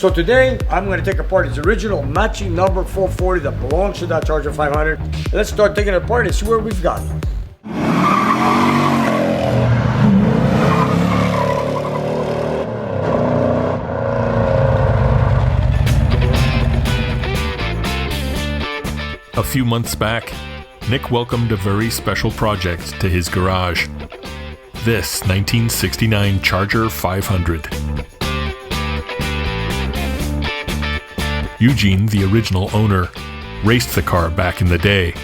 So today, I'm going to take apart its original matching number 440 that belongs to that Charger 500. Let's start taking it apart and see what we've got. A few months back, Nick welcomed a very special project to his garage. This 1969 Charger 500. Eugene, the original owner, raced the car back in the day,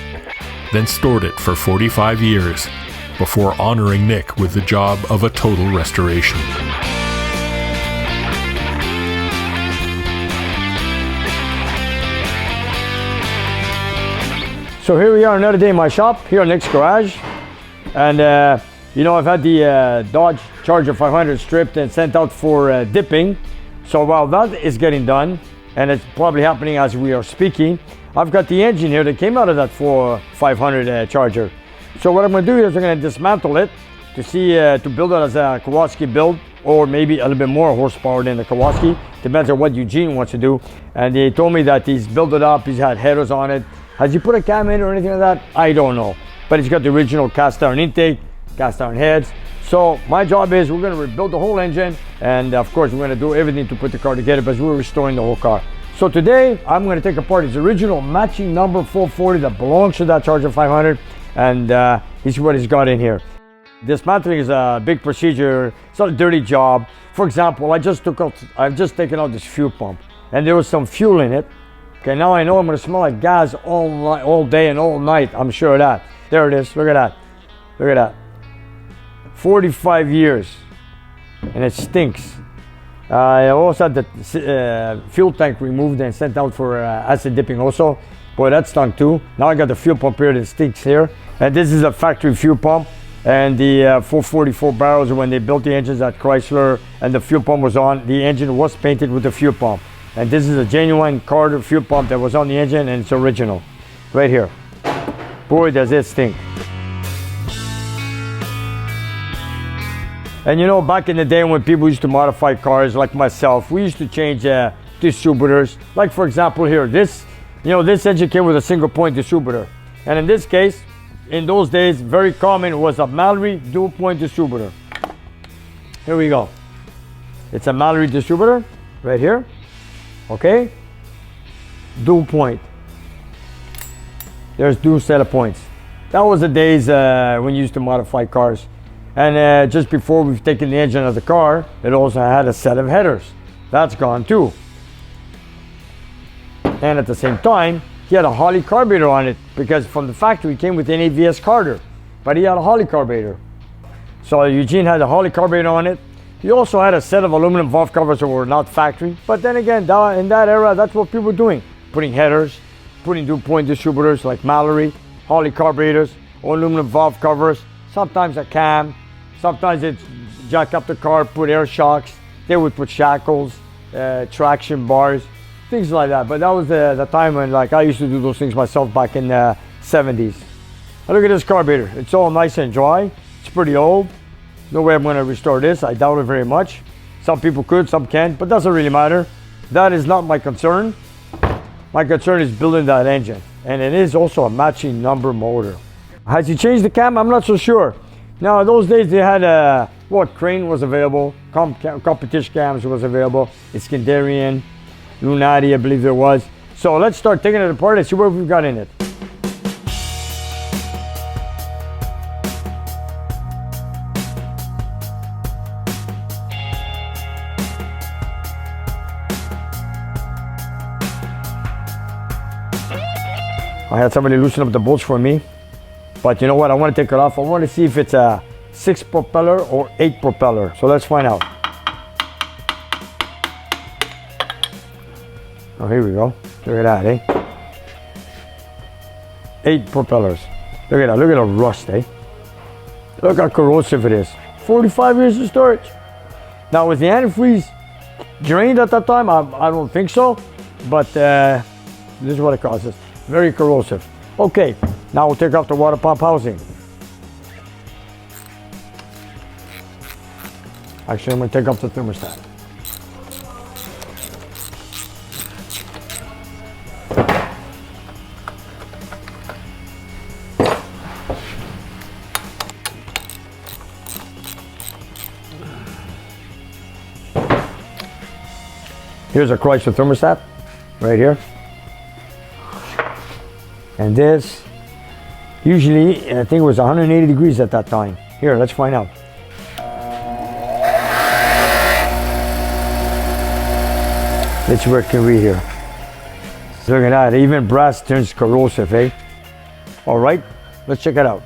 then stored it for 45 years before honoring Nick with the job of a total restoration. So here we are, another day in my shop, here in Nick's garage. And you know, I've had the Dodge Charger 500 stripped and sent out for dipping. So while that is getting done, and it's probably happening as we are speaking, I've got the engine here that came out of that 500 Charger. So what I'm going to do is I'm going to dismantle it to see, to build it as a Kawasaki build, or maybe a little bit more horsepower than the Kawasaki. Depends on what Eugene wants to do. And he told me that he's built it up, he's had headers on it. Has he put a cam in or anything like that? I don't know. But he's got the original cast iron intake, cast iron heads. So my job is we're going to rebuild the whole engine, and of course we're going to do everything to put the car together because we're restoring the whole car. So today I'm going to take apart its original matching number 440 that belongs to that Charger 500, and this is what he's got in here. Dismantling is a big procedure. It's not a dirty job. For example, I've just taken out this fuel pump, and there was some fuel in it. Okay, now I know I'm going to smell like gas all day and all night. I'm sure of that. There it is. Look at that. Look at that. 45 years, and it stinks. I also had the fuel tank removed and sent out for acid dipping also. Boy, that stunk too. Now I got the fuel pump here that stinks here. And this is a factory fuel pump. And the 444 barrels, when they built the engines at Chrysler and the fuel pump was on, the engine was painted with the fuel pump. And this is a genuine Carter fuel pump that was on the engine, and it's original. Right here. Boy, does it stink. And you know, back in the day when people used to modify cars like myself, we used to change distributors. Like for example here, this engine came with a single point distributor. And in this case, in those days, very common was a Mallory dual point distributor. Here we go. It's a Mallory distributor right here. Okay, dual point. There's dual set of points. That was the days when you used to modify cars. And just before we've taken the engine of the car, it also had a set of headers. That's gone too. And at the same time, he had a Holley carburetor on it, because from the factory it came with an AVS carder, but he had a Holley carburetor. So Eugene had a Holley carburetor on it. He also had a set of aluminum valve covers that were not factory. But then again, in that era, that's what people were doing. Putting headers, putting dual point distributors like Mallory, Holley carburetors, aluminum valve covers, sometimes a cam, sometimes they'd jack up the car, put air shocks. They would put shackles, traction bars, things like that. But that was the time when I used to do those things myself back in the 70s. Now look at this carburetor. It's all nice and dry. It's pretty old. No way I'm going to restore this. I doubt it very much. Some people could, some can't, but doesn't really matter. That is not my concern. My concern is building that engine. And it is also a matching number motor. Has he changed the cam? I'm not so sure. Now, those days they had, Crane was available. Competition cams was available. Iskandarian, Lunati, I believe there was. So let's start taking it apart and see what we've got in it. I had somebody loosen up the bolts for me, but you know what? I want to take it off. I want to see if it's a 6 propeller or 8 propeller. So let's find out. Oh, here we go. Look at that, eh? 8 propellers. Look at that. Look at the rust, eh? Look how corrosive it is. 45 years of storage. Now, was the antifreeze drained at that time? I don't think so, but this is what it causes. Very corrosive. Okay, now we'll take off the water pump housing. Actually, I'm going to take off the thermostat. Here's a Chrysler thermostat, right here. And this, usually, I think it was 180 degrees at that time. Here, let's find out. Let's see what can read here. Look at that, even brass turns corrosive, eh? All right, let's check it out.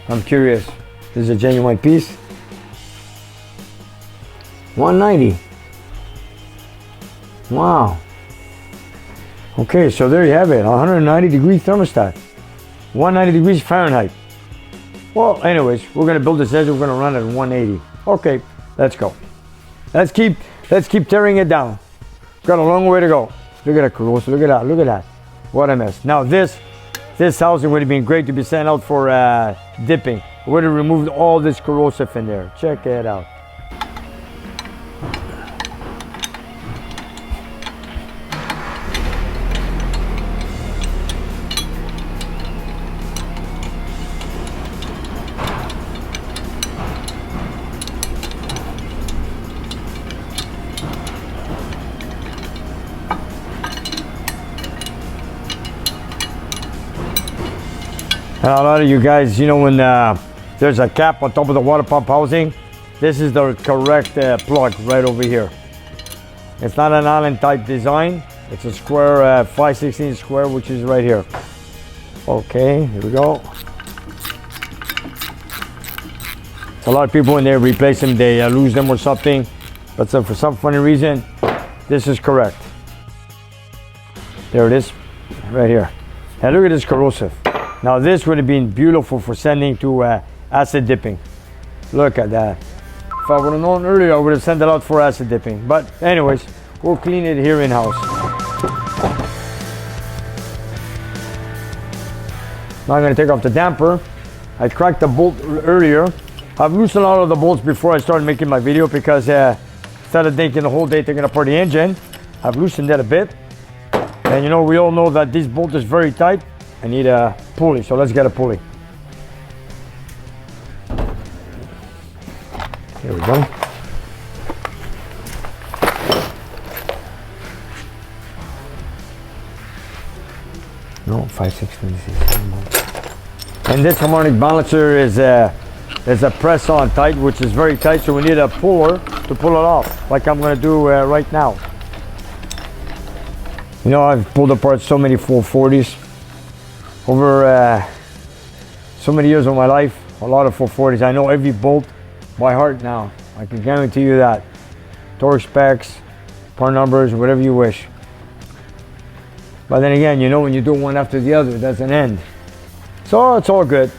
I'm curious. This is a genuine piece. 190. Wow. Okay, so there you have it, 190 degree thermostat. 190 degrees Fahrenheit. Well, anyways, we're gonna build this edge, we're gonna run it at 180. Okay, let's go. Let's keep tearing it down. Got a long way to go. Look at that corrosive, look at that, look at that. What a mess. Now this housing would have been great to be sent out for dipping. We would have removed all this corrosive in there. Check it out. And a lot of you guys, you know, when there's a cap on top of the water pump housing, this is the correct plug right over here. It's not an Allen type design. It's a square, 5/16 square, which is right here. Okay, here we go. A lot of people when they replace them, they lose them or something. But so for some funny reason, this is correct. There it is, right here. And look at this corrosive. Now this would have been beautiful for sending to acid dipping. Look at that. If I would have known earlier, I would have sent it out for acid dipping. But anyways, we'll clean it here in-house. Now I'm gonna take off the damper. I cracked the bolt earlier. I've loosened all of the bolts before I started making my video because instead of taking the whole day taking apart the engine, I've loosened it a bit. And you know, we all know that this bolt is very tight. I need a pulley, so let's get a pulley. Here we go. No, 5/16. And this harmonic balancer is a press-on tight, which is very tight, so we need a puller to pull it off, like I'm gonna do right now. You know, I've pulled apart so many 440s. Over so many years of my life, a lot of 440s. I know every bolt by heart now. I can guarantee you that. Torque specs, part numbers, whatever you wish. But then again, you know, when you do one after the other, it doesn't end. So it's all good.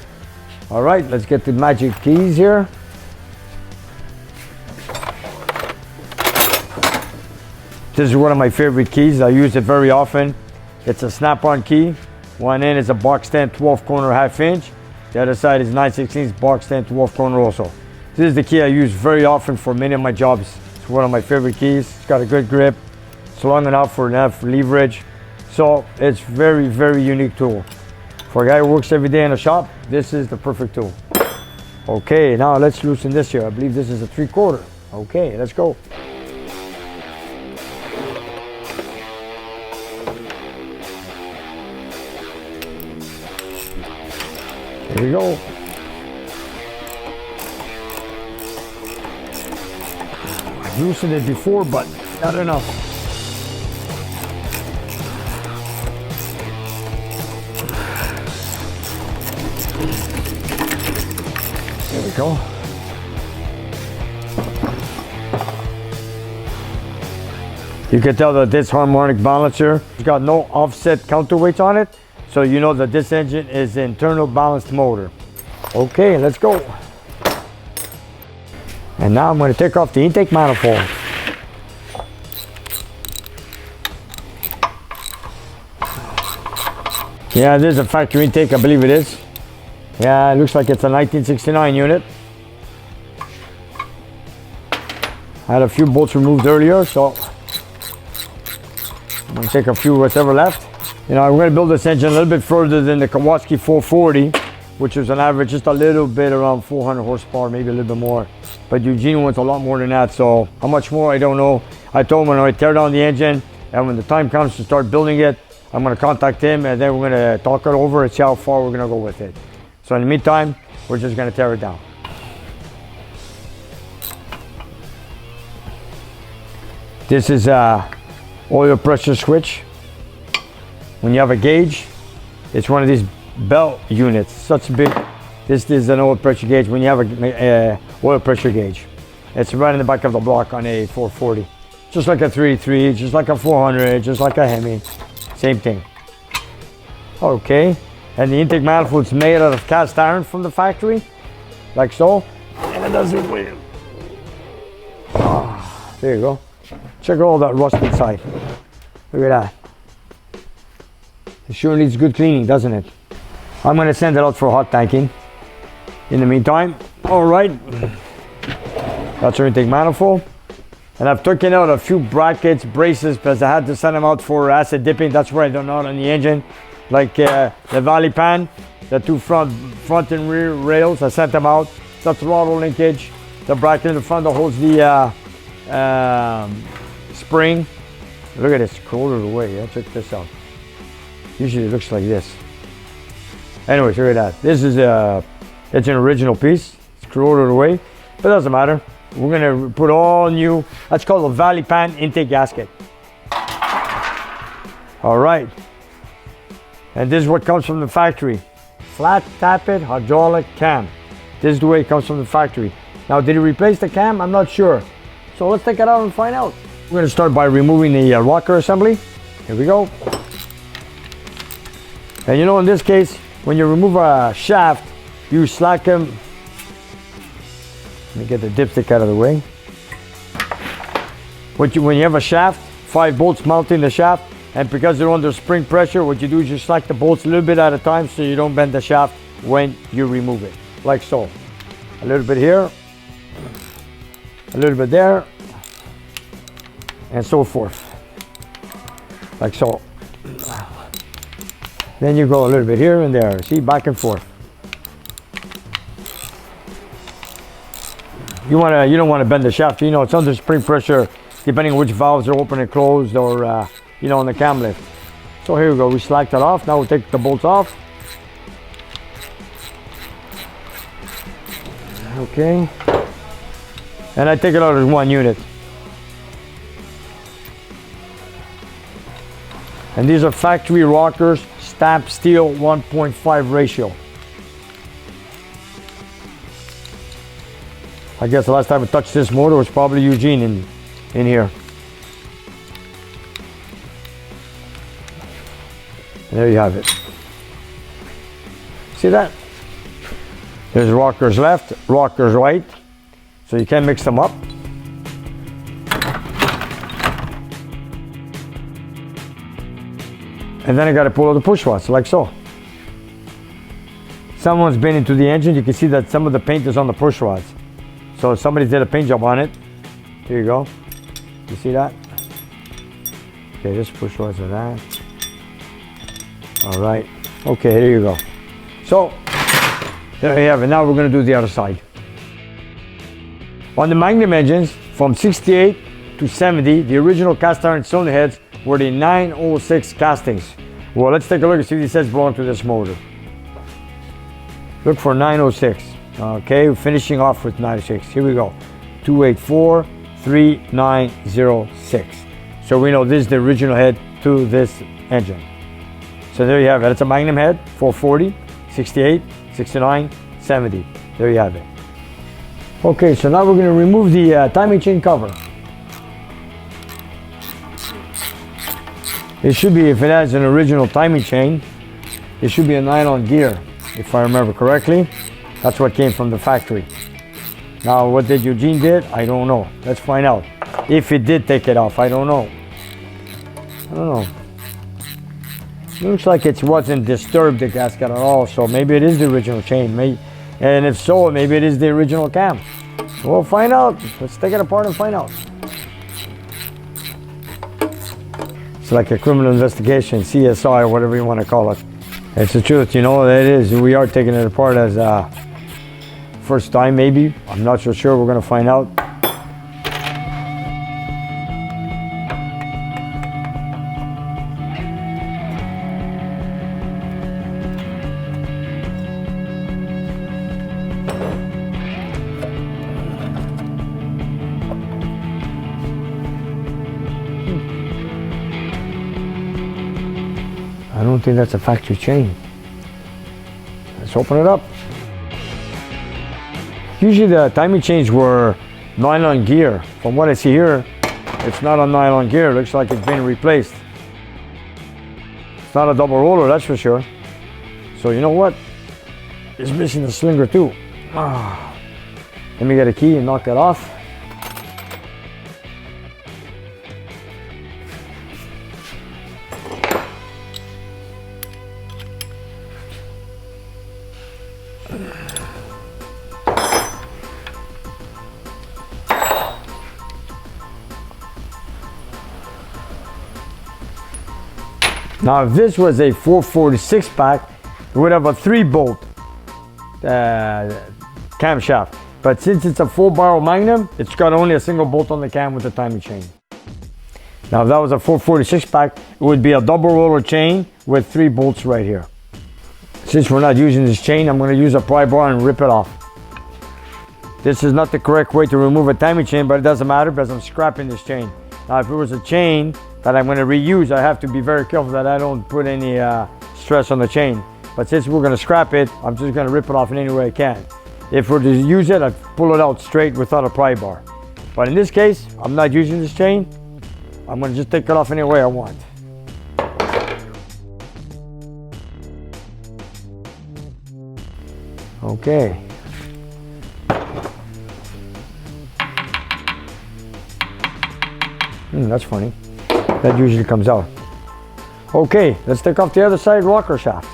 All right, let's get the magic keys here. This is one of my favorite keys. I use it very often. It's a snap-on key. One end is a box 10 12 corner half-inch. The other side is 9/16 box 10 12 corner also. This is the key I use very often for many of my jobs. It's one of my favorite keys. It's got a good grip. It's long enough for enough leverage. So it's very, very unique tool. For a guy who works every day in a shop, this is the perfect tool. Okay, now let's loosen this here. I believe this is a 3/4. Okay, let's go. Here we go. I've loosened it before, but not enough. There we go. You can tell that this harmonic balancer has got no offset counterweights on it. So you know that this engine is internal balanced motor. Okay, let's go. And now I'm going to take off the intake manifold. Yeah, this is a factory intake, I believe it is. Yeah, it looks like it's a 1969 unit. I had a few bolts removed earlier, so I'm going to take a few whatever left. You know, I'm going to build this engine a little bit further than the Kawasaki 440, which is an average just a little bit around 400 horsepower, maybe a little bit more. But Eugene wants a lot more than that, so how much more, I don't know. I told him when I tear down the engine and when the time comes to start building it, I'm going to contact him and then we're going to talk it over and see how far we're going to go with it. So in the meantime, we're just going to tear it down. This is a oil pressure switch. When you have a gauge, it's one of these belt units. Such big. This is an oil pressure gauge. When you have a oil pressure gauge, it's right in the back of the block on a 440. Just like a 383, just like a 400, just like a Hemi. Same thing. Okay, and the intake manifold's made out of cast iron from the factory, like so. And it doesn't wheel. Oh, there you go. Check all that rust inside. Look at that. It sure needs good cleaning, doesn't it? I'm going to send it out for hot tanking. In the meantime, all right. That's our intake manifold. And I've taken out a few brackets, braces, because I had to send them out for acid dipping. That's where I done out on the engine. Like the Valvetrain, the two front and rear rails, I sent them out. The throttle linkage, the bracket in the front that holds the spring. Look at this, corroded away. Yeah, check this out. Usually it looks like this. Anyways, look at that. This is it's an original piece. It's corroded away, but it doesn't matter. We're gonna put all new. That's called a Valvetrain intake gasket. All right. And this is what comes from the factory. Flat tappet hydraulic cam. This is the way it comes from the factory. Now, did he replace the cam? I'm not sure. So let's take it out and find out. We're gonna start by removing the rocker assembly. Here we go. And you know, in this case, when you remove a shaft, you slack them. Let me get the dipstick out of the way. When you have a shaft, 5 bolts mounting the shaft, and because they're under spring pressure, what you do is you slack the bolts a little bit at a time so you don't bend the shaft when you remove it, like so. A little bit here, a little bit there, and so forth, like so. Then you go a little bit here and there, see, back and forth. You don't want to bend the shaft. You know, it's under spring pressure, depending on which valves are open and closed, or you know, on the cam lift. So here we go. We slacked that off. Now we'll take the bolts off. Okay. And I take it out as one unit. And these are factory rockers, stamped steel, 1.5 ratio. I guess the last time I touched this motor was probably Eugene in here. And there you have it. See that? There's rockers left, rockers right. So you can't mix them up. And then I got to pull out the push rods, like so. Someone's been into the engine. You can see that some of the paint is on the push rods. So somebody did a paint job on it. Here you go. You see that? Okay, this push rods are that. All right. Okay, there you go. So there you have it. Now we're going to do the other side. On the Magnum engines, from 68 to 70, the original cast iron cylinder heads were the 906 castings. Well, let's take a look and see if these heads belong to this motor. Look for 906. Okay, we're finishing off with 906. Here we go. 284 3906. So we know this is the original head to this engine. So there you have it. It's a Magnum head, 440, 68, 69, 70. There you have it. Okay, so now we're going to remove the timing chain cover. It should be, if it has an original timing chain, it should be a nylon gear, if I remember correctly. That's what came from the factory. Now, what did Eugene did? I don't know. Let's find out. If it did take it off, I don't know. I don't know. Looks like it wasn't disturbed, the gasket, at all, so maybe it is the original chain. And if so, maybe it is the original cam. We'll find out. Let's take it apart and find out. It's like a criminal investigation, CSI, or whatever you want to call it. It's the truth, you know, it is. We are taking it apart as first time, maybe. I'm not so sure. We're going to find out. I don't think that's a factory chain. Let's open it up. Usually the timing chains were nylon gear. From what I see here, it's not a nylon gear. It looks like it's been replaced. It's not a double roller, that's for sure. So you know what? It's missing the slinger too. Let me get a key and knock that off. Now, if this was a 446 pack, it would have a 3-bolt camshaft. But since it's a 4-barrel Magnum, it's got only a single bolt on the cam with the timing chain. Now, if that was a 446 pack, it would be a double roller chain with 3 bolts right here. Since we're not using this chain, I'm going to use a pry bar and rip it off. This is not the correct way to remove a timing chain, but it doesn't matter because I'm scrapping this chain. Now, if it was a chain that I'm going to reuse, I have to be very careful that I don't put any stress on the chain. But since we're going to scrap it, I'm just going to rip it off in any way I can. If we're to use it, I pull it out straight without a pry bar. But in this case, I'm not using this chain. I'm going to just take it off any way I want. Okay. That's funny. That usually comes out. Okay, let's take off the other side rocker shaft.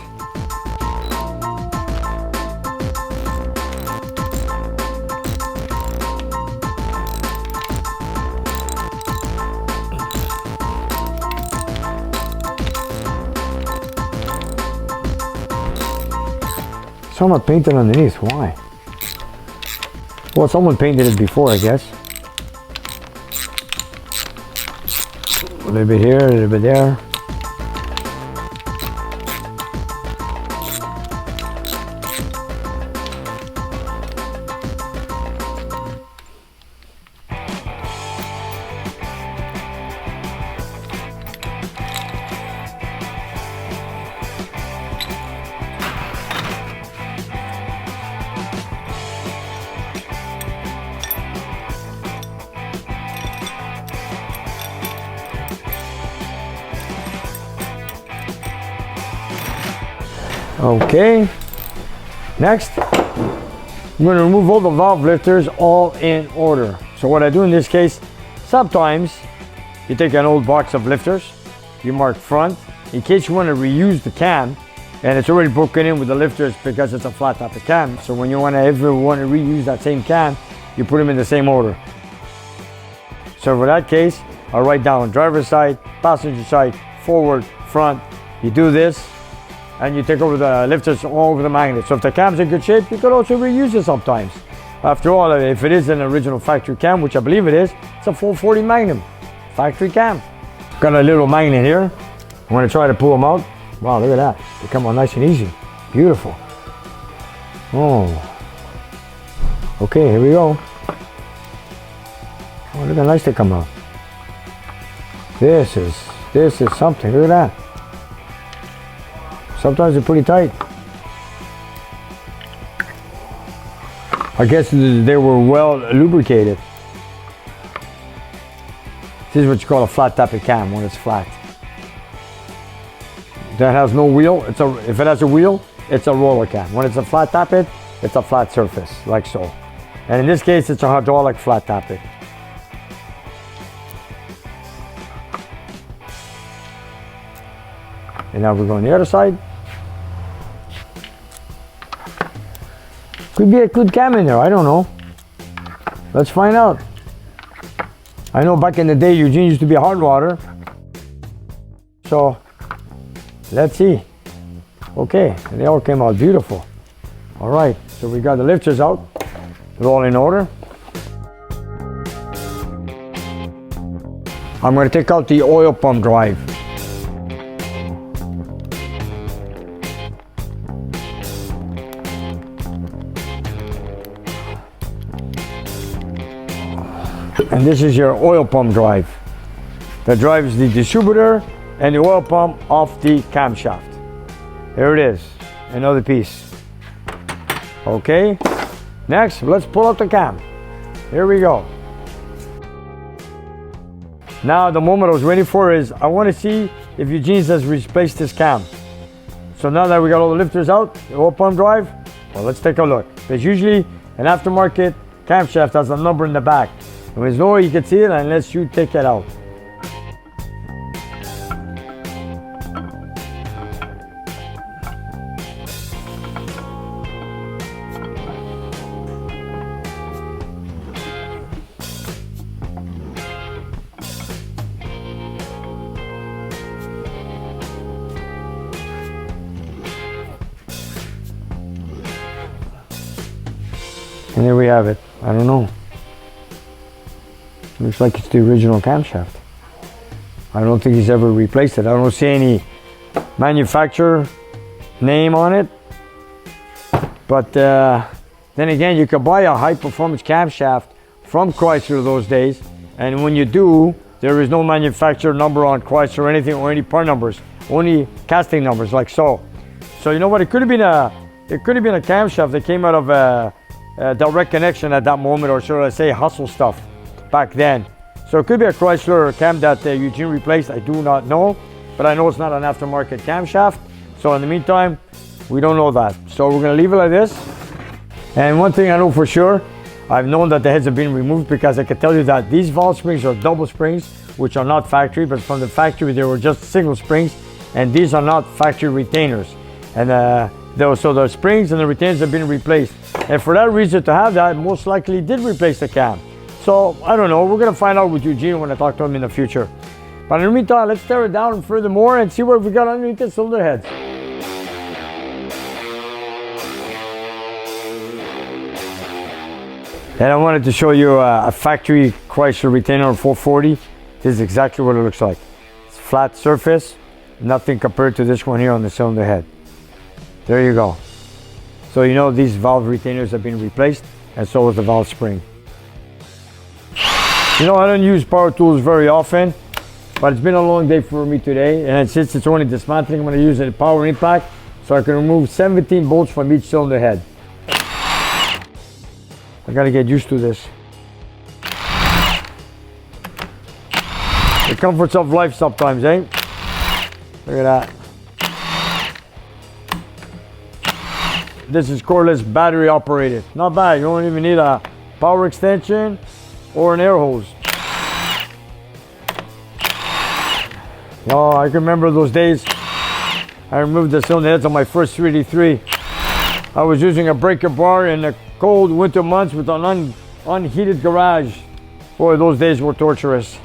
Someone painted underneath, why? Well, someone painted it before, I guess. A little bit here, a little bit there. Okay, next, I'm going to remove all the valve lifters all in order. So what I do in this case, sometimes you take an old box of lifters, you mark front, in case you want to reuse the cam, and it's already broken in with the lifters because it's a flat top of cam. So when you ever want to reuse that same cam, you put them in the same order. So for that case, I'll write down driver's side, passenger side, forward, front. You do this, and you take over the lifters all over the magnet. So if the cam's in good shape, you could also reuse it sometimes. After all, if it is an original factory cam, which I believe it is, it's a 440 Magnum factory cam. Got a little magnet here. I'm going to try to pull them out. Wow, look at that. They come out nice and easy. Beautiful. Oh. Okay, here we go. Oh, look how nice they come out. This is something. Look at that. Sometimes they're pretty tight. I guess they were well lubricated. This is what you call a flat tappet cam when it's flat. That has no wheel. If it has a wheel, it's a roller cam. When it's a flat tappet, it's a flat surface, like so. And in this case, it's a hydraulic flat tappet. And now we're going the other side. Could be a good cam in there, I don't know. Let's find out. I know back in the day, Eugene used to be hard water. So, let's see. Okay, and they all came out beautiful. All right, so we got the lifters out. They're all in order. I'm going to take out the oil pump drive. And this is your oil pump drive. that drives the distributor and the oil pump off the camshaft. Here it is, another piece. Okay, next let's pull out the cam. Here we go. Now the moment I was waiting for is I want to see if Eugene's has replaced this cam. So now that we got all the lifters out, the oil pump drive, well, let's take a look. There's usually an aftermarket camshaft has a number in the back. And there's no way you can see it unless you take it out. And there we have it. I don't know. Looks like it's the original camshaft. I don't think he's ever replaced it. I don't see any manufacturer name on it. But then again, you could buy a high performance camshaft from Chrysler those days. And when you do, there is no manufacturer number on Chrysler or anything, or any part numbers, only casting numbers like so. So you know what? It could have been a camshaft that came out of a direct connection at that moment, or should I say hustle stuff back then. So it could be a Chrysler cam that Eugene replaced. I do not know, but I know it's not an aftermarket camshaft. So in the meantime, we don't know that. So we're gonna leave it like this. And one thing I know for sure, I've known that the heads have been removed because I can tell you that these valve springs are double springs, which are not factory, but from the factory they were just single springs, and these are not factory retainers. And so the springs and the retainers have been replaced. And for that reason, to have that, most likely did replace the cam. So I don't know, we're gonna find out with Eugene when I talk to him in the future. But in the meantime, let's tear it down furthermore and see what we got underneath the cylinder heads. And I wanted to show you a factory Chrysler retainer 440. This is exactly what it looks like. It's flat surface, nothing compared to this one here on the cylinder head. There you go. So you know these valve retainers have been replaced, and so is the valve spring. You know, I don't use power tools very often, but it's been a long day for me today, and since it's only dismantling, I'm going to use a power impact so I can remove 17 bolts from each cylinder head. I got to get used to this. The comforts of life sometimes, eh? Look at that. This is cordless, battery operated. Not bad. You don't even need a power extension or an air hose. Oh, I can remember those days. I removed the cylinder heads on my first 383. I was using a breaker bar in the cold winter months with an unheated garage. Boy, those days were torturous.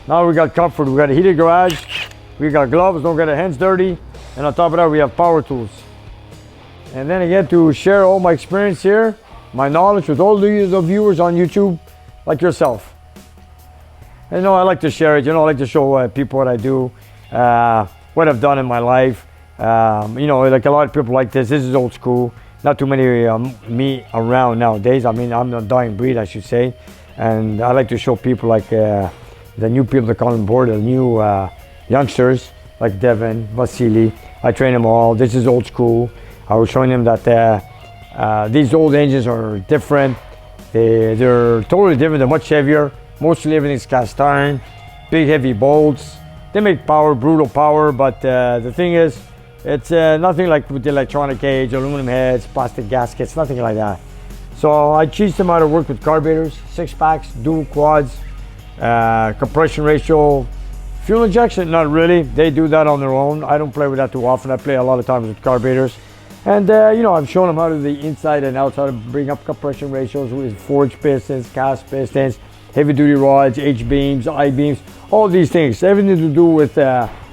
Now we got comfort. We got a heated garage. We got gloves, don't get our hands dirty. And on top of that, we have power tools. And then again, to share all my experience here, my knowledge with all the viewers on YouTube, like yourself. And, you know, I like to share it. You know, I like to show people what I do, what I've done in my life. You know, like a lot of people like this. This is old school. Not too many me around nowadays. I mean, I'm a dying breed, I should say. And I like to show people like the new people that come on board, the new youngsters like Devin, Vasily. I train them all. This is old school. I was showing them that these old engines are different. They're totally different. They're much heavier. Mostly everything's cast iron, big heavy bolts. They make power, brutal power, but the thing is, it's nothing like with the electronic age, aluminum heads, plastic gaskets, nothing like that. So I teach them how to work with carburetors, 6-packs, dual quads, compression ratio, fuel injection, not really. They do that on their own. I don't play with that too often. I play a lot of times with carburetors. And you know, I've shown them how to do the inside and outside to bring up compression ratios with forged pistons, cast pistons, heavy duty rods, H-beams, I-beams, all these things. Everything to do with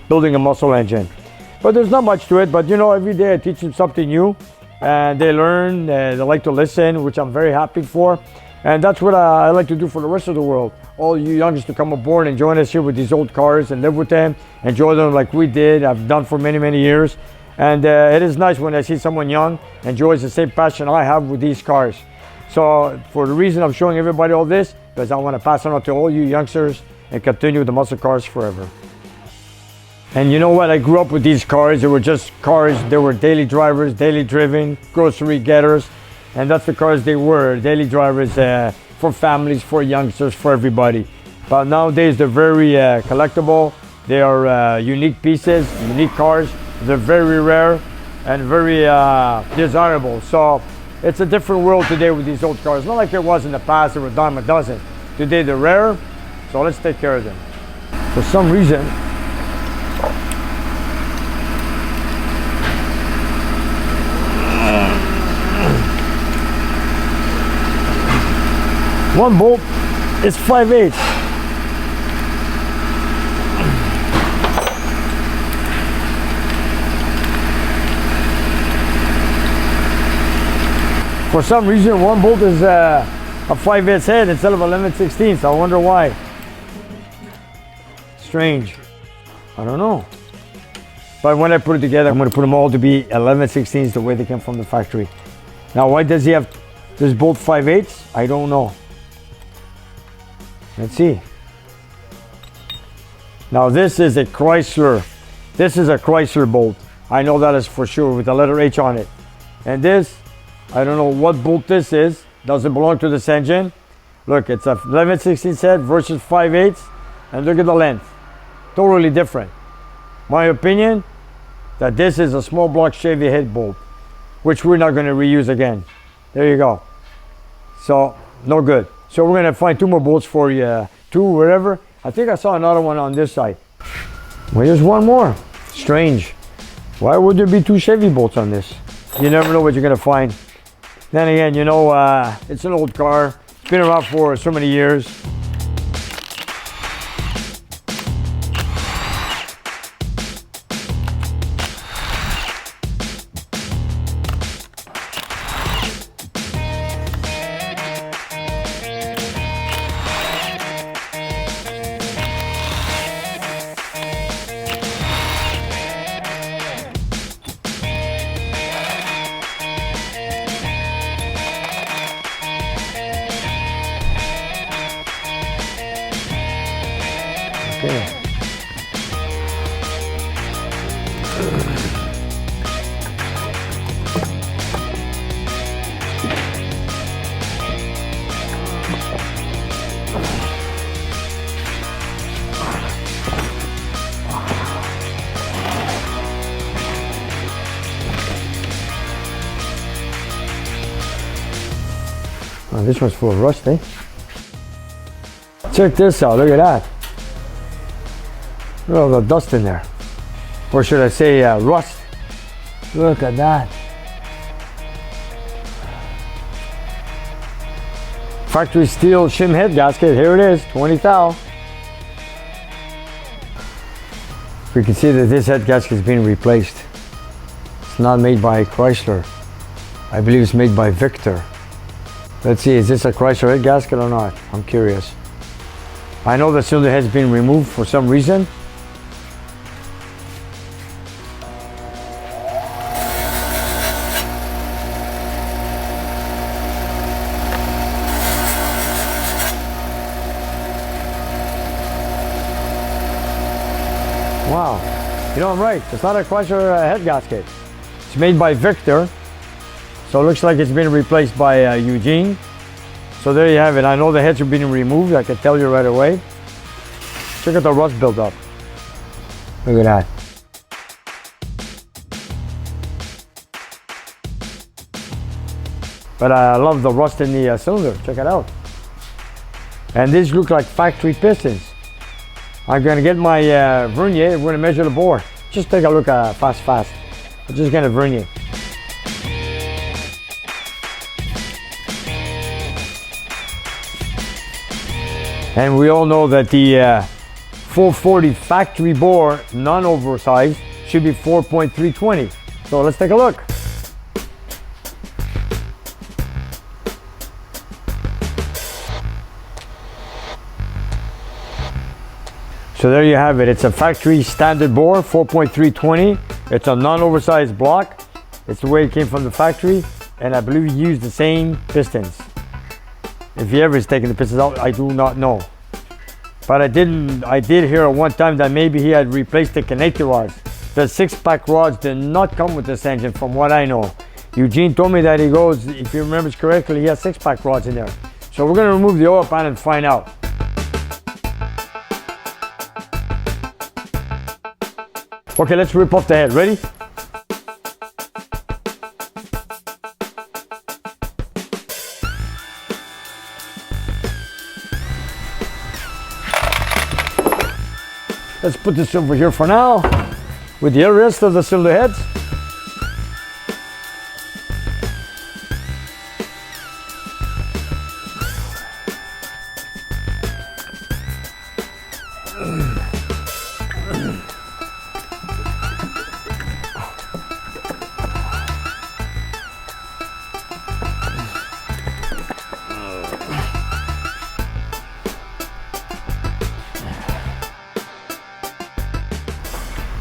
building a muscle engine. But there's not much to it, but you know, every day I teach them something new. And they learn, they like to listen, which I'm very happy for. And that's what I like to do for the rest of the world. All you youngsters to come aboard and join us here with these old cars and live with them, enjoy them like we did, I've done for many, many years. And it is nice when I see someone young enjoys the same passion I have with these cars. So for the reason I'm showing everybody all this, because I want to pass it on to all you youngsters and continue with the muscle cars forever. And you know what? I grew up with these cars. They were just cars. They were daily drivers, daily driven, grocery getters. And that's the cars they were, daily drivers for families, for youngsters, for everybody. But nowadays they're very collectible. They are unique pieces, unique cars. They're very rare and very desirable. So it's a different world today with these old cars. Not like it was in the past, they were a dime a dozen. Today they're rare, so let's take care of them. For some reason, one bolt is 5/8. For some reason, one bolt is a 5/8 head instead of 11/16. I wonder why. Strange. I don't know. But when I put it together, I'm going to put them all to be 11/16s the way they came from the factory. Now, why does he have this bolt 5/8? I don't know. Let's see. Now this is a Chrysler. This is a Chrysler bolt. I know that is for sure with the letter H on it. And this, I don't know what bolt this is. Doesn't belong to this engine. Look, it's a 11/16 set versus 5/8. And look at the length. Totally different. My opinion, that this is a small block Chevy head bolt, which we're not going to reuse again. There you go. So, no good. So we're gonna find two more bolts for you, two wherever. I think I saw another one on this side. Well, here's one more. Strange. Why would there be two Chevy bolts on this? You never know what you're gonna find. Then again, you know, it's an old car. It's been around for so many years. Okay. Oh, this one's full of rust, eh? Check this out, look at that. Look at all the dust in there. Or should I say rust. Look at that. Factory steel shim head gasket, here it is, 20 thou. We can see that this head gasket is being replaced. It's not made by Chrysler. I believe it's made by Victor. Let's see, is this a Chrysler head gasket or not? I'm curious. I know the cylinder head's been removed for some reason. Wow, you know I'm right. It's not a Chrysler head gasket. It's made by Victor. So it looks like it's been replaced by Eugene. So there you have it. I know the heads are being removed. I can tell you right away. Check out the rust buildup. Look at that. But I love the rust in the cylinder. Check it out. And these look like factory pistons. I'm gonna get my vernier. We're gonna measure the bore. Just take a look fast. I'm just gonna vernier. And we all know that the 440 factory bore, non-oversized, should be 4.320. So let's take a look. So there you have it. It's a factory standard bore, 4.320. It's a non-oversized block. It's the way it came from the factory. And I believe you use the same pistons. If he ever is taking the pistons out, I do not know. But I did hear at one time that maybe he had replaced the connector rods. The 6-pack rods did not come with this engine from what I know. Eugene told me that he goes, if he remembers correctly, he has 6-pack rods in there. So we're gonna remove the oil pan and find out. Okay, let's rip off the head. Ready? Let's put this over here for now with the rest of the cylinder heads.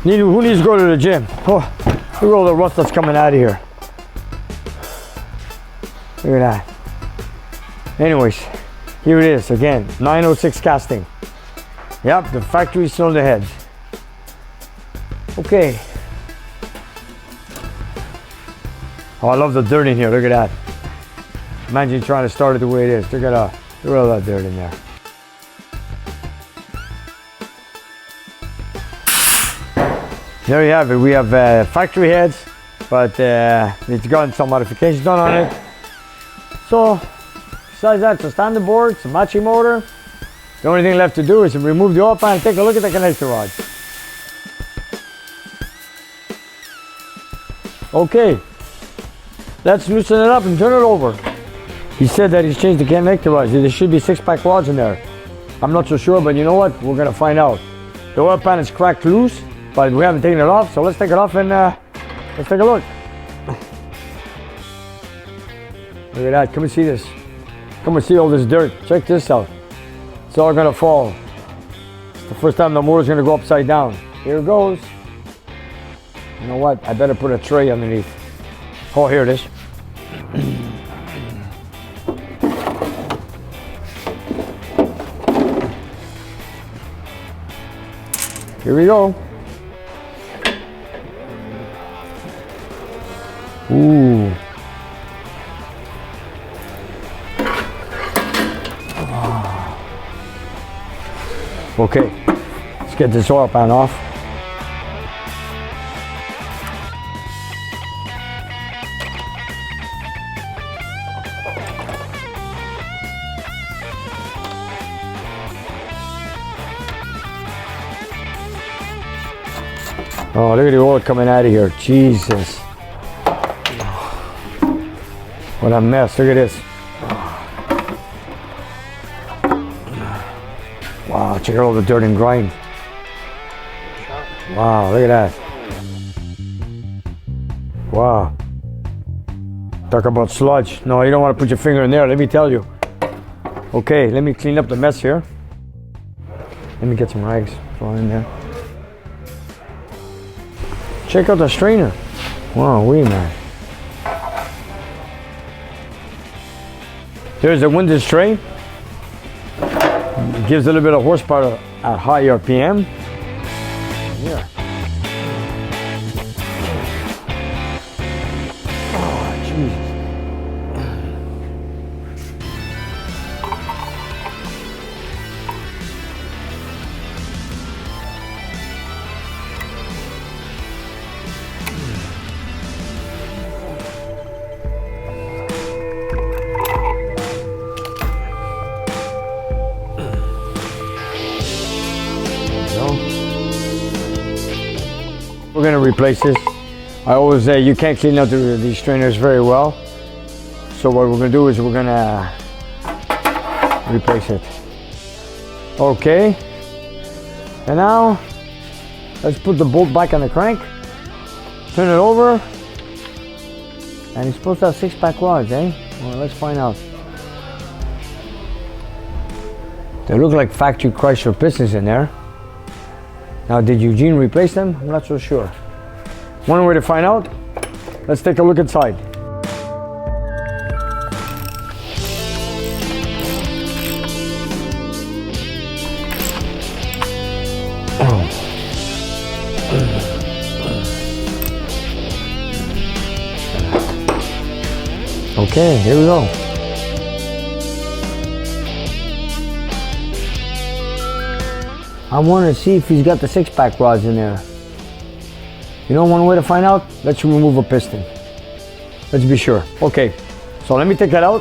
Who needs to go to the gym? Oh, look at all the rust that's coming out of here. Look at that. Anyways, here it is again, 906 casting. Yep, the factory cylinder heads. Okay. Oh, I love the dirt in here. Look at that. Imagine trying to start it the way it is. Look at all that dirt in there. There you have it. We have factory heads, but it's gotten some modifications done on it. So, besides that, it's a standard board, it's a matching motor. The only thing left to do is to remove the oil pan and take a look at the connector rods. Okay, let's loosen it up and turn it over. He said that he's changed the connector rods. There should be 6-pack rods in there. I'm not so sure, but you know what? We're gonna find out. The oil pan is cracked loose, but we haven't taken it off, so let's take it off and let's take a look. Look at that, come and see this. Come and see all this dirt. Check this out. It's all gonna fall. It's the first time the motor's gonna go upside down. Here it goes. You know what? I better put a tray underneath. Oh, here it is. Here we go. Ooh. Okay, let's get this oil pan off. Oh, look at the oil coming out of here. Jesus. What a mess. Look at this. Wow, check out all the dirt and grime. Wow, look at that. Wow. Talk about sludge. No, you don't want to put your finger in there, let me tell you. Okay, let me clean up the mess here. Let me get some rags, throw in there. Check out the strainer. Wow, wee man. There's a window strain. It gives a little bit of horsepower at high RPM. Yeah. Oh, Jesus. We're going to replace this. I always say you can't clean out these strainers very well. So what we're going to do is we're going to replace it. Okay. And now let's put the bolt back on the crank. Turn it over. And it's supposed to have 6-pack rods, eh? Well, let's find out. They look like factory Chrysler pistons in there. Now, did Eugene replace them? I'm not so sure. One way to find out, let's take a look inside. Okay, here we go. I want to see if he's got the 6-pack rods in there. You know one way to find out? Let's remove a piston. Let's be sure. Okay, so let me take that out.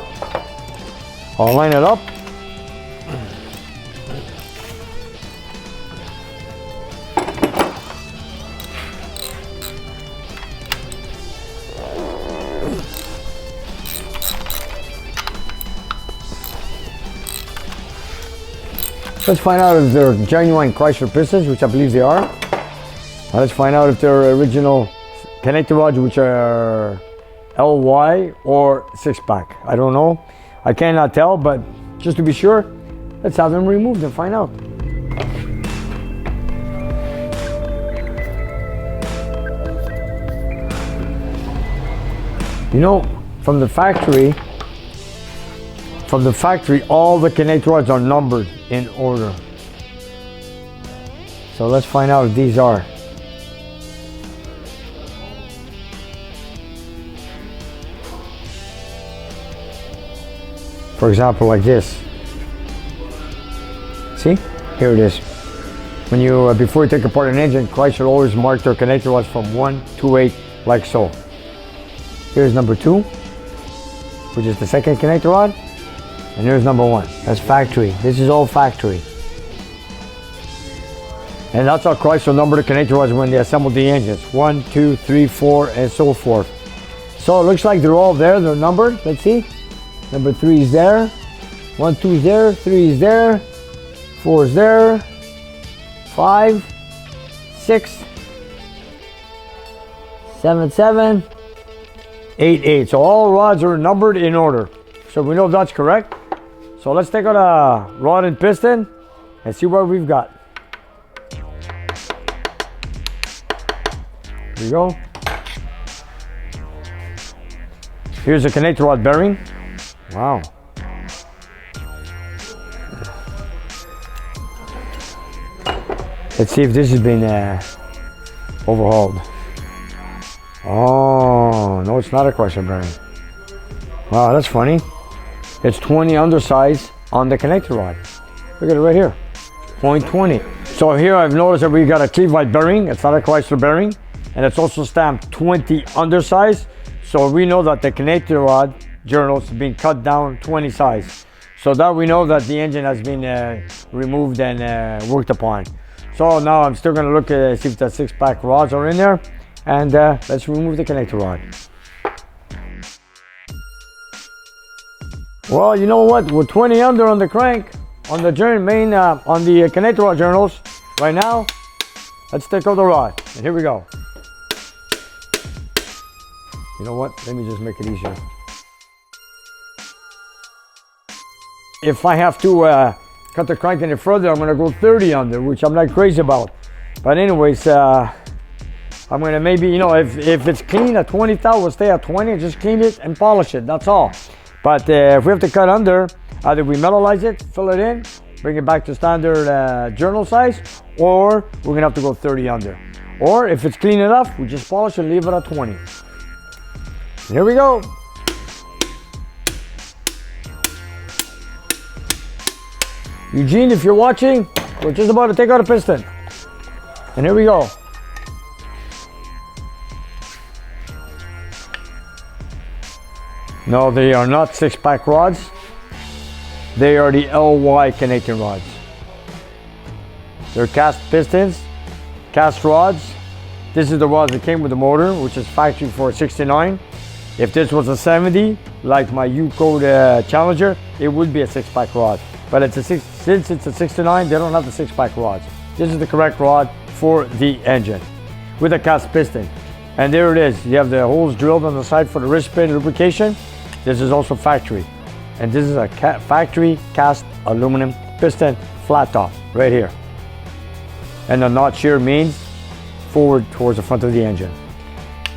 I'll line it up. Let's find out if they're genuine Chrysler pistons, which I believe they are. Let's find out if they're original connector rods, which are LY or 6-pack. I don't know. I cannot tell, but just to be sure, let's have them removed and find out. You know, from the factory, all the connector rods are numbered in order. So let's find out if these are. For example, like this. See? Here it is. When you, before you take apart an engine, Chrysler always mark their connector rods from 1 to 8, like so. Here's number 2, which is the second connector rod. And here's number 1. That's factory. This is all factory. And that's how Chrysler number the connector rods when they assemble the engines. 1, 2, 3, 4, and so forth. So it looks like they're all there. They're numbered. Let's see. Number 3 is there. 1, 2 is there. 3 is there. 4 is there. 5, 6, 7, 7, 8, 8. So all rods are numbered in order. So we know that's correct. So let's take out a rod and piston and see what we've got. Here we go. Here's a connector rod bearing. Wow. Let's see if this has been overhauled. Oh, no, it's not a Chrysler bearing. Wow, that's funny. It's 20 undersize on the connector rod. Look at it right here, 0.20. So here I've noticed that we got a Cleveland bearing. It's not a Chrysler bearing. And it's also stamped 20 undersize. So we know that the connector rod journals have been cut down 20 size. So that we know that the engine has been removed and worked upon. So now I'm still gonna look at see if the 6-pack rods are in there. And let's remove the connector rod. Well, you know what? We're 20 under on the crank, on the main, on the connector rod journals. Right now, let's take out the rod. And here we go. You know what? Let me just make it easier. If I have to cut the crank any further, I'm gonna go 30 under, which I'm not crazy about. But anyways, I'm gonna maybe, you know, if it's clean at 20 thou, we'll stay at 20, just clean it and polish it, that's all. But if we have to cut under, either we metalize it, fill it in, bring it back to standard journal size, or we're gonna have to go 30 under. Or if it's clean enough, we just polish it and leave it at 20. Here we go. Eugene, if you're watching, we're just about to take out a piston. And here we go. No, they are not 6-pack rods. They are the LY connecting rods. They're cast pistons, cast rods. This is the rods that came with the motor, which is factory for 69. If this was a 70, like my U-Code Challenger, it would be a 6-pack rod. But since it's a 69, they don't have the 6-pack rods. This is the correct rod for the engine with a cast piston. And there it is. You have the holes drilled on the side for the wrist pin lubrication. This is also factory. And this is a factory cast aluminum piston flat top right here. And the notch here means forward towards the front of the engine.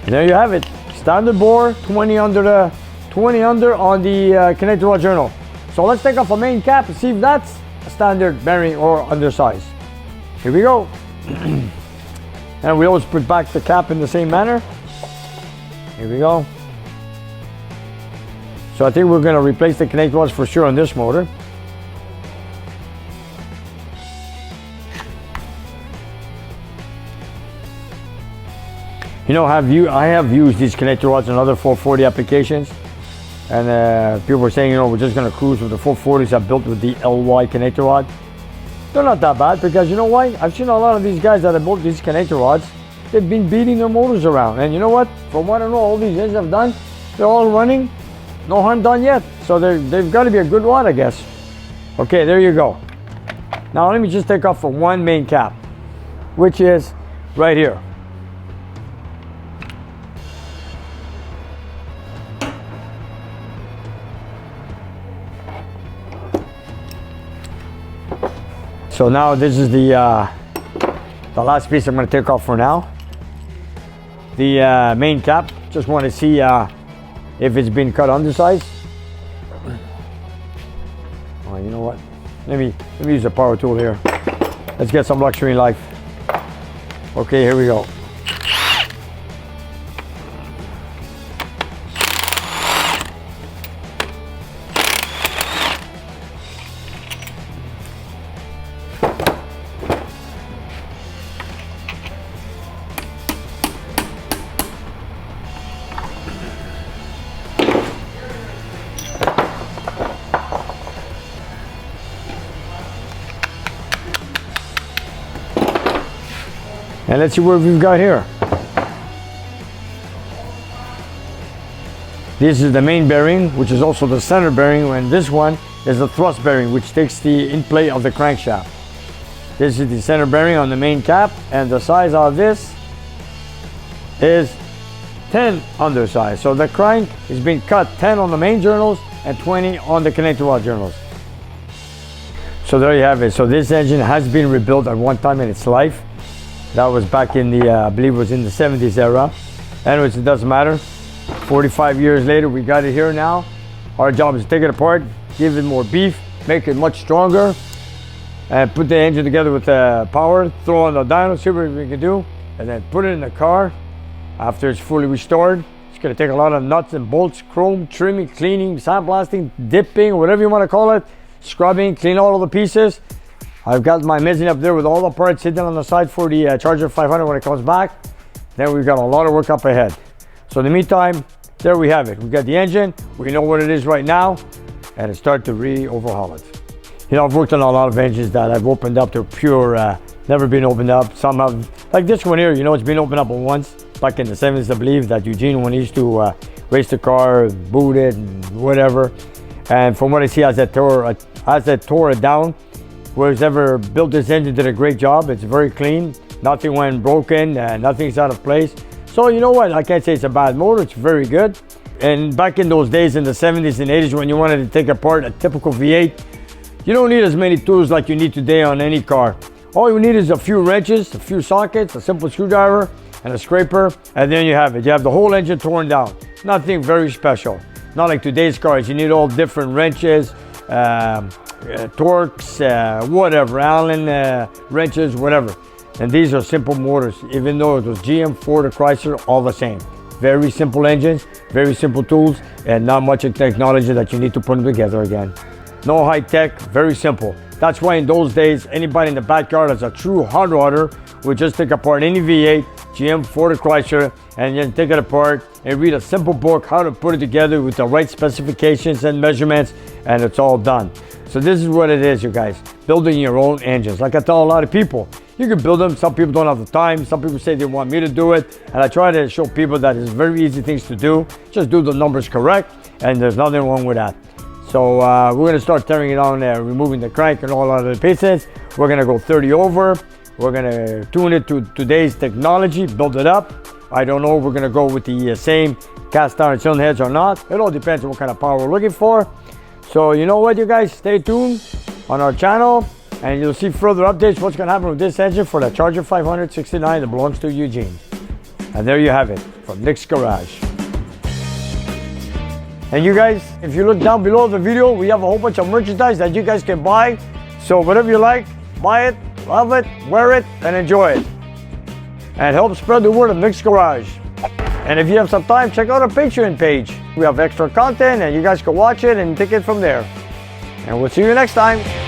And there you have it. Standard bore, 20 under on the connector rod journal. So let's take off a main cap and see if that's a standard bearing or undersize. Here we go. And we always put back the cap in the same manner. Here we go. So I think we're going to replace the connect rods for sure on this motor. You know, I have used these connector rods in other 440 applications, and people were saying, you know, we're just going to cruise with the 440s I built with the LY connector rod. They're not that bad, because you know why? I've seen a lot of these guys that have built these connector rods. They've been beating their motors around, and you know what? From what I know, all these engines have done, they're all running, no harm done yet. So they've got to be a good rod, I guess. Okay, there you go. Now let me just take off for one main cap, which is right here. So now this is the last piece I'm going to take off for now. The main cap. Just want to see if it's been cut undersize. Oh, you know what? Let me use the power tool here. Let's get some luxury in life. Okay, here we go. And let's see what we've got here. This is the main bearing, which is also the center bearing, and this one is the thrust bearing, which takes the in play of the crankshaft. This is the center bearing on the main cap, and the size of this is 10 undersize. So the crank is being cut 10 on the main journals and 20 on the connector rod journals. So there you have it. So this engine has been rebuilt at one time in its life. That was back in the, I believe it was in the 70s era. Anyways, it doesn't matter. 45 years later, we got it here now. Our job is to take it apart, give it more beef, make it much stronger, and put the engine together with the power, throw on the dyno, see what we can do, and then put it in the car. After it's fully restored, it's going to take a lot of nuts and bolts, chrome, trimming, cleaning, sandblasting, dipping, whatever you want to call it, scrubbing, clean all of the pieces. I've got my mezzanine up there with all the parts sitting on the side for the Charger 500 when it comes back. Then we've got a lot of work up ahead. So in the meantime, there we have it. We've got the engine, we know what it is right now, and it's start to re-overhaul it. You know, I've worked on a lot of engines that I've opened up to pure, never been opened up. Some have, like this one here, you know, it's been opened up once, back in the 70s, I believe, that Eugene, when he used to race the car, boot it, and whatever. And from what I see, as I tore it down, whoever's ever built this engine did a great job. It's very clean. Nothing went broken, nothing's out of place. So you know what, I can't say it's a bad motor, it's very good. And back in those days in the 70s and 80s when you wanted to take apart a typical V8, you don't need as many tools like you need today on any car. All you need is a few wrenches, a few sockets, a simple screwdriver, and a scraper, and then you have it. You have the whole engine torn down. Nothing very special. Not like today's cars, you need all different wrenches, torques, whatever, Allen wrenches, whatever. And these are simple motors, even though it was GM, Ford, or Chrysler, all the same. Very simple engines, very simple tools, and not much in technology that you need to put them together again. No high tech, very simple. That's why in those days, anybody in the backyard as a true hard rodder would just take apart any V8, GM, Ford, or Chrysler, and then take it apart and read a simple book how to put it together with the right specifications and measurements, and it's all done. So this is what it is, you guys, building your own engines. Like I tell a lot of people, you can build them. Some people don't have the time. Some people say they want me to do it. And I try to show people that it's very easy things to do. Just do the numbers correct, and there's nothing wrong with that. So we're gonna start tearing it on, removing the crank and all other pieces. We're gonna go 30 over. We're gonna tune it to today's technology, build it up. I don't know if we're gonna go with the same cast iron cylinder heads or not. It all depends on what kind of power we're looking for. So you know what, you guys, stay tuned on our channel, and you'll see further updates what's gonna happen with this engine for the Charger 569 that belongs to Eugene. And there you have it, from Nick's Garage. And you guys, if you look down below the video, we have a whole bunch of merchandise that you guys can buy. So whatever you like, buy it, love it, wear it, and enjoy it. And help spread the word of Nick's Garage. And if you have some time, check out our Patreon page. We have extra content and you guys can watch it and take it from there. And we'll see you next time.